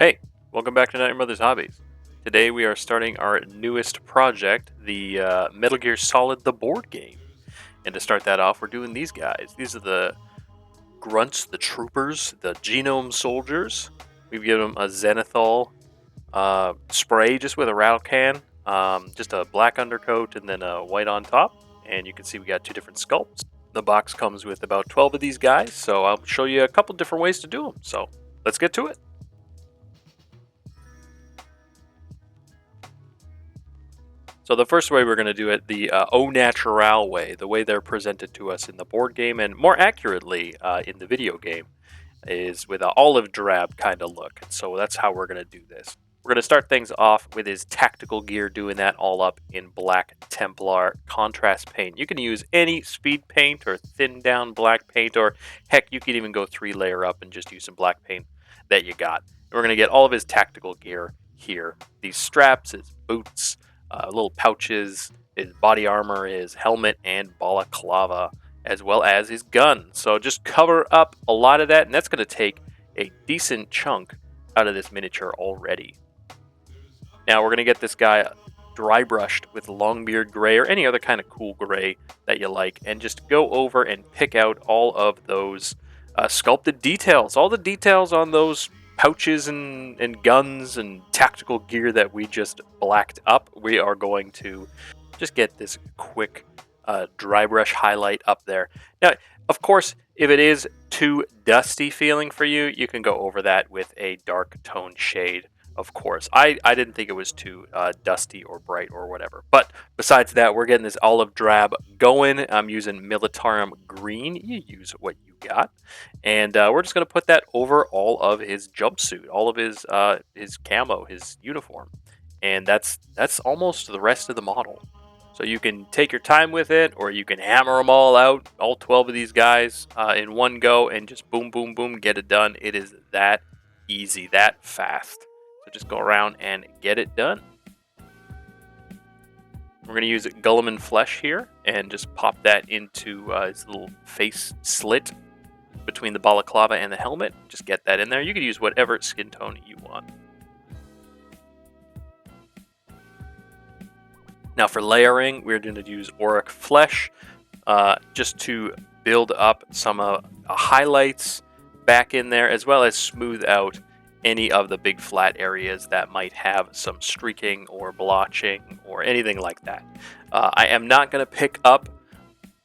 Hey, welcome back to Not Your Mother's Hobbies. Today we are starting our newest project, the Metal Gear Solid the board game. And to start that off, we're doing these guys. These are the grunts, the troopers, the Genome Soldiers. We've given them a Zenithal spray just with a rattle can, just a black undercoat and then a white on top. And you can see we got two different sculpts. The box comes with about 12 of these guys, so I'll show you a couple different ways to do them. So let's get to it. So the first way we're going to do it, the au natural way, the way they're presented to us in the board game and more accurately in the video game, is with an olive drab kind of look. So that's how we're going to do this. We're going to start things off with his tactical gear, doing that all up in black Templar contrast paint. You can use any speed paint or thin down black paint, or heck, you can even go 3-layer up and just use some black paint that you got. And we're going to get all of his tactical gear here. These straps, his boots, little pouches, his body armor, his helmet, and balaclava, as well as his gun. So just cover up a lot of that, and that's going to take a decent chunk out of this miniature already. Now we're going to get this guy dry brushed with Longbeard gray or any other kind of cool gray that you like, and just go over and pick out all of those sculpted details, all the details on those pouches and guns and tactical gear that we just blacked up. We are going to just get this quick dry brush highlight up there. Now, of course, if it is too dusty feeling for you, you can go over that with a dark tone shade. Of course, I didn't think it was too dusty or bright or whatever. But besides that, we're getting this olive drab going. I'm using Militarum green. You use what you got. And we're just going to put that over all of his jumpsuit, all of his camo, his uniform. And that's almost the rest of the model. So you can take your time with it, or you can hammer them all out, all 12 of these guys in one go, and just boom, boom, boom, get it done. It is that easy, that fast. So just go around and get it done. We're going to use Gulliman Flesh here and just pop that into his little face slit between the balaclava and the helmet. Just get that in there. You can use whatever skin tone you want. Now for layering, we're going to use Auric Flesh just to build up some highlights back in there, as well as smooth out any of the big flat areas that might have some streaking or blotching or anything like that. I am not going to pick up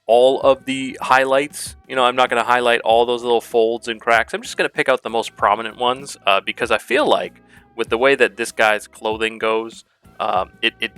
all of the highlights. I'm not going to highlight all those little folds and cracks. I'm just going to pick out the most prominent ones because I feel like with the way that this guy's clothing goes, it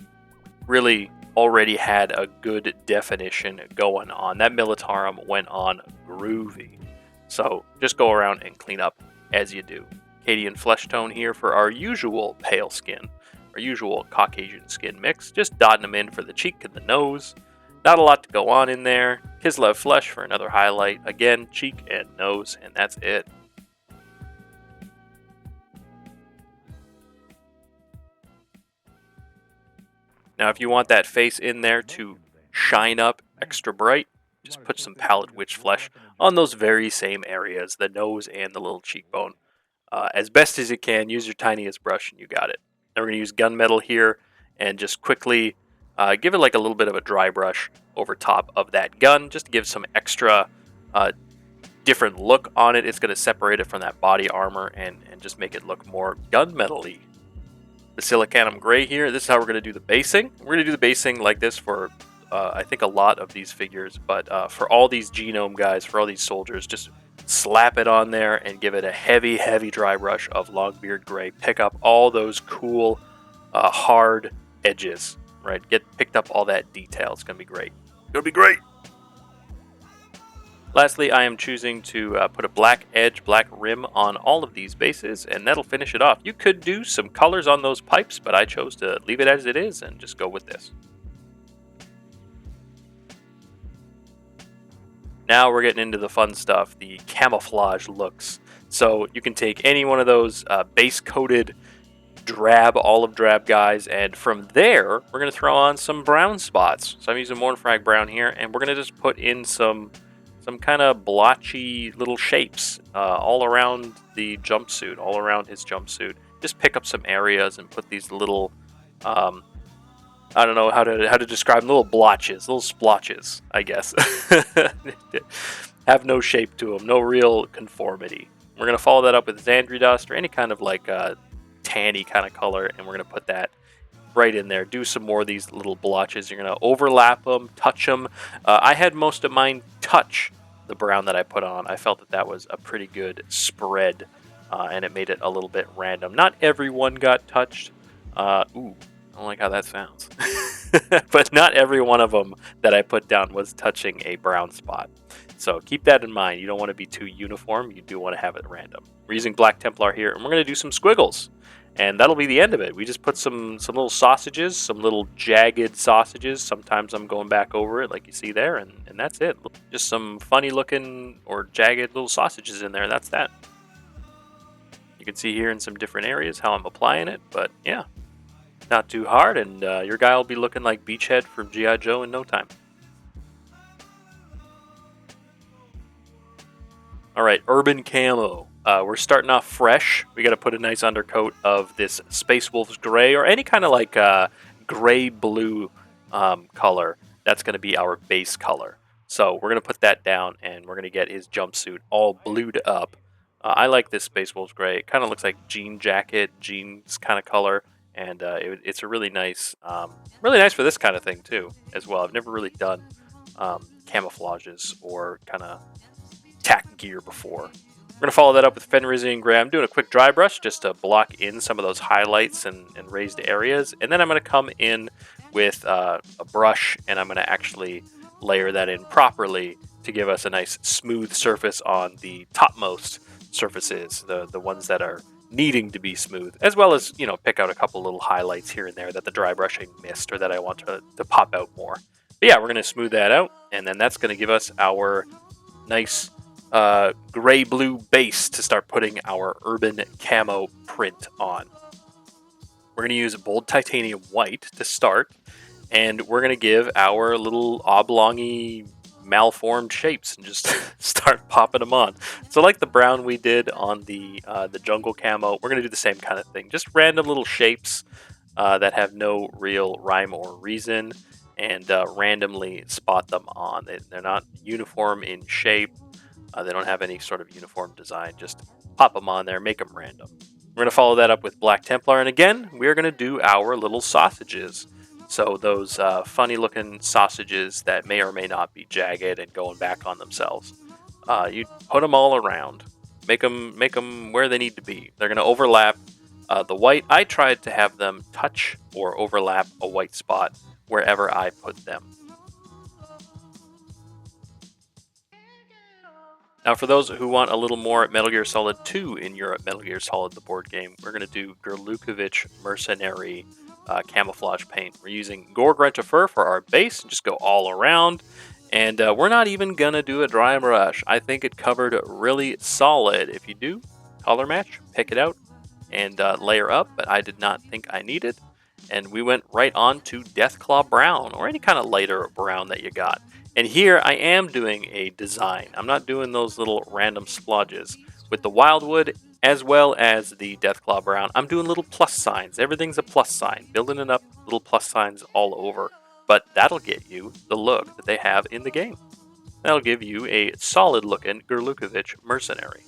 really already had a good definition going on. That Militarum went on groovy. So just go around and clean up as you do. Cadian flesh tone here for our usual pale skin, our usual Caucasian skin mix. Just dotting them in for the cheek and the nose. Not a lot to go on in there. Kislev flesh for another highlight. Again, cheek and nose, and that's it. Now, if you want that face in there to shine up extra bright, just put some Pallid Witch flesh on those very same areas, the nose and the little cheekbone. As best as you can, use your tiniest brush and you got it. Now we're going to use gunmetal here and just quickly give it like a little bit of a dry brush over top of that gun, just to give some extra different look on it. It's going to separate it from that body armor and just make it look more gunmetal-y. The silicanum gray here, this is how we're going to do the basing. We're going to do the basing like this for I think a lot of these figures, but for all these genome guys, for all these soldiers, just slap it on there and give it a heavy, heavy dry brush of Longbeard gray. Pick up all those cool, hard edges, right? Picked up all that detail. It's going to be great. It's going to be great. Lastly, I am choosing to put a black edge, black rim on all of these bases, and that'll finish it off. You could do some colors on those pipes, but I chose to leave it as it is and just go with this. Now we're getting into the fun stuff, the camouflage looks. So you can take any one of those base-coated olive drab guys, and from there, we're going to throw on some brown spots. So I'm using Mornfrag brown here, and we're going to just put in some kind of blotchy little shapes all around the jumpsuit, all around his jumpsuit. just pick up some areas and put these little, I don't know how to describe them, little blotches, little splotches, I guess. Have no shape to them, no real conformity. We're going to follow that up with Xandri dust or any kind of like tanny kind of color, and we're going to put that right in there. Do some more of these little blotches. You're going to overlap them, touch them. I had most of mine touch the brown that I put on. I felt that was a pretty good spread, and it made it a little bit random. Not everyone got touched. Ooh, I don't like how that sounds. But not every one of them that I put down was touching a brown spot. So keep that in mind. You don't want to be too uniform. You do want to have it random. We're using Black Templar here, and we're going to do some squiggles. And that'll be the end of it. We just put some little sausages, some little jagged sausages. Sometimes I'm going back over it like you see there, and that's it. Just some funny looking or jagged little sausages in there. That's that. You can see here in some different areas how I'm applying it, but yeah, not too hard, and your guy will be looking like Beachhead from G.I. Joe in no time. All right, Urban Camo. We're starting off fresh. We got to put a nice undercoat of this Space Wolf's Gray or any kind of like gray-blue color. That's going to be our base color. So we're going to put that down, and we're going to get his jumpsuit all blued up. I like this Space Wolf's Gray. It kind of looks like jean jacket, jeans kind of color, and it's a really nice for this kind of thing too, as well. I've never really done camouflages or kind of tack gear before. We're going to follow that up with Fenrisian Gray. I'm doing a quick dry brush just to block in some of those highlights and raised areas. And then I'm going to come in with a brush, and I'm going to actually layer that in properly to give us a nice smooth surface on the topmost surfaces, the ones that are needing to be smooth, as well as, pick out a couple little highlights here and there that the dry brushing missed or that I want to pop out more. But yeah, we're going to smooth that out, and then that's going to give us our nice gray-blue base to start putting our Urban Camo print on. We're going to use bold titanium white to start, and we're going to give our little oblongy malformed shapes and just start popping them on. So like the brown we did on the jungle camo, we're going to do the same kind of thing. Just random little shapes that have no real rhyme or reason, and randomly spot them on. They're not uniform in shape. They don't have any sort of uniform design. Just pop them on there, make them random. We're going to follow that up with Black Templar, and again, we're going to do our little sausages. So those funny-looking sausages that may or may not be jagged and going back on themselves. You put them all around. Make them where they need to be. They're going to overlap the white. I tried to have them touch or overlap a white spot wherever I put them. Now, for those who want a little more Metal Gear Solid 2 in Europe, Metal Gear Solid the board game, we're going to do Gurlukovich Mercenary camouflage paint. We're using Gore-Grunta Fur for our base, and just go all around. And we're not even going to do a dry brush. I think it covered really solid. If you do, color match, pick it out, and layer up, but I did not think I needed. And we went right on to Deathclaw Brown, or any kind of lighter brown that you got. And here I am doing a design. I'm not doing those little random splodges. With the Wildwood as well as the Deathclaw Brown, I'm doing little plus signs. Everything's a plus sign. Building it up, little plus signs all over. But that'll get you the look that they have in the game. That'll give you a solid looking Gurlukovich Mercenary.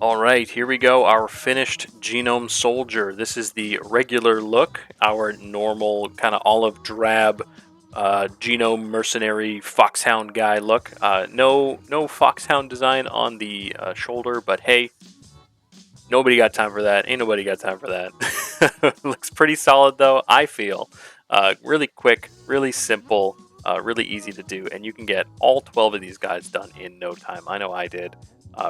Alright, here we go, our finished Genome Soldier. This is the regular look, our normal kind of olive drab Genome Mercenary Foxhound guy look. No Foxhound design on the shoulder, but hey, nobody got time for that. Ain't nobody got time for that. Looks pretty solid though, I feel. Really quick, really simple, really easy to do, and you can get all 12 of these guys done in no time. I know I did.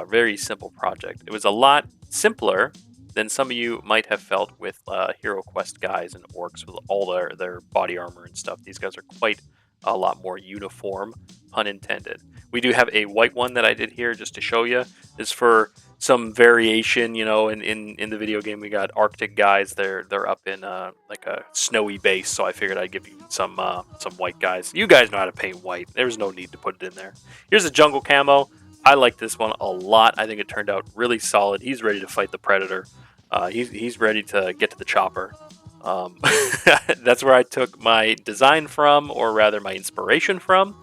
Very simple project. It was a lot simpler than some of you might have felt with Hero Quest guys and orcs with all their body armor and stuff. These guys are quite a lot more uniform, pun intended. We do have a white one that I did here just to show you. This is for some variation, in the video game we got Arctic guys. They're up in like a snowy base, so I figured I'd give you some white guys. You guys know how to paint white. There's no need to put it in there. Here's a jungle camo. I like this one a lot. I think it turned out really solid. He's ready to fight the Predator. He's ready to get to the chopper. Um, that's where I took my design from, or rather my inspiration from.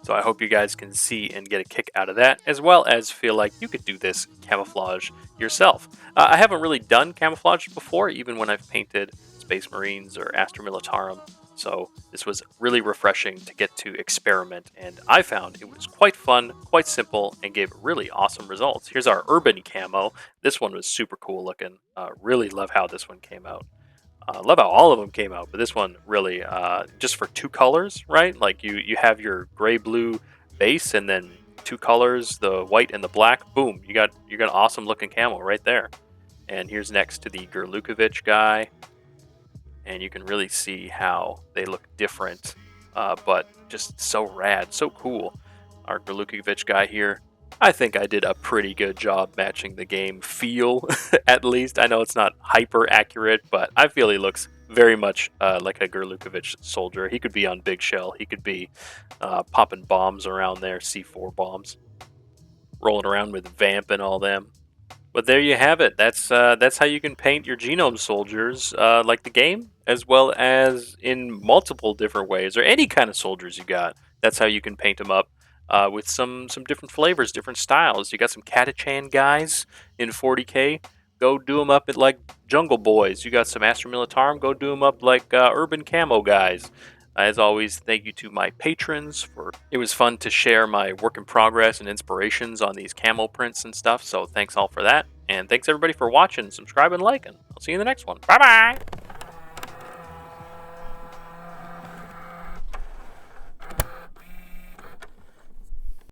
So I hope you guys can see and get a kick out of that, as well as feel like you could do this camouflage yourself. I haven't really done camouflage before, even when I've painted Space Marines or Astra Militarum. So this was really refreshing to get to experiment, and I found it was quite fun, quite simple, and gave really awesome results. Here's our urban camo. This one was super cool looking. Really love how this one came out. Love how all of them came out, but this one really just for two colors, right? Like you have your gray blue base, and then two colors, the white and the black. Boom, you got awesome looking camo right there. And here's next to the Gurlukovich guy, and you can really see how they look different, but just so rad, so cool. Our Gurlukovich guy here, I think I did a pretty good job matching the game feel, at least. I know it's not hyper accurate, but I feel he looks very much like a Gurlukovich soldier. He could be on Big Shell. He could be popping bombs around there, C4 bombs, rolling around with Vamp and all them. But there you have it. That's how you can paint your Genome Soldiers, like the game, as well as in multiple different ways, or any kind of soldiers you got. That's how you can paint them up with some different flavors, different styles. You got some Catachan guys in 40K. Go do them up at like Jungle Boys. You got some Astra Militarum. Go do them up like Urban Camo guys. As always, thank you to my patrons for. It was fun to share my work in progress and inspirations on these camo prints and stuff. So thanks all for that, and thanks everybody for watching, subscribing, liking. I'll see you in the next one. Bye bye.